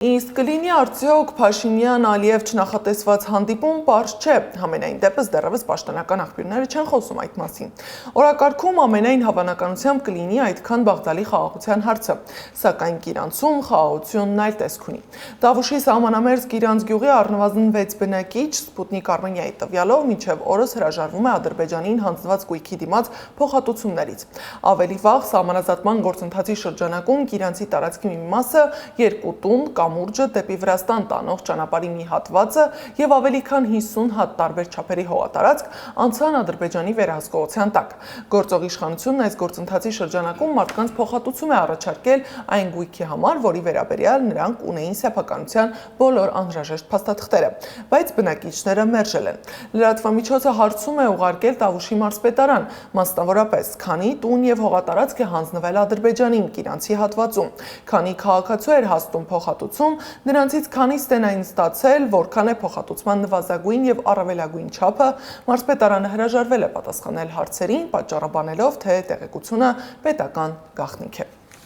Իսկ կլինի արդյոք Փաշինյան-Ալիև չնախատեսված հանդիպում, պարզ չէ, համենայն դեպս դեռևս պաշտոնական աղբյուրները չեն խոսում այդ մասին։ Օրակարգում ամենայն հավանականությամբ կլինի այդքան Բաղդալի խաղաղության հարցը, սակայն Կիրանցում խաղաղությունն այլ տեսք ունի։ Դավուշի սահմանամերձ Գիրանց գյուղի առնվազն 6 բնակիչ Սպուտնիկ Արմենիայի տվյալով մինչև օրս հրաժարվում է Ադրբեջանին հանձնված գույքի դիմաց փոխհատուցումներից։ Ավելի վաղ սահմանազատման գործընթացի շրջանակում Գիրանցի տարածքի մի մասը 2 տուն կամուրջը դեպի Վրաստան տանող ճանապարհի մի հատվածը եւ ավելի քան 50 հատ տարբեր չափերի հողատարածք անցան Ադրբեջանի վերահսկողության տակ։ Գործող իշխանությունն այս գործընթացի շրջանակում մարդկանց փոխհատուցում է առաջարկել այն գույքի համար, որի վերաբերյալ նրանք ունեին սեփականության բոլոր անհրաժեշտ փաստաթղթերը, բայց բնակիչները մերժել են։ Լրատվամիջոցը հարցում է ուղարկել Տավուշի մարզպետարան, մասնավորապես, քանի տուն եւ հողատարածք է հանձնվել Ադրբեջանին Կիրանցի հատվածում, քանի քաղաքացու էր հաստում փոխհատուցում, նրանցից քանիստ են այն ստացել, որքան է փոխհատուցման նվազագույն եւ առավելագույն չափը, մարզպետարանը հրաժարվել է պատասխանել հարցերին, պատճառաբանելով, թե տեղեկությունը պետական գաղտնիք է։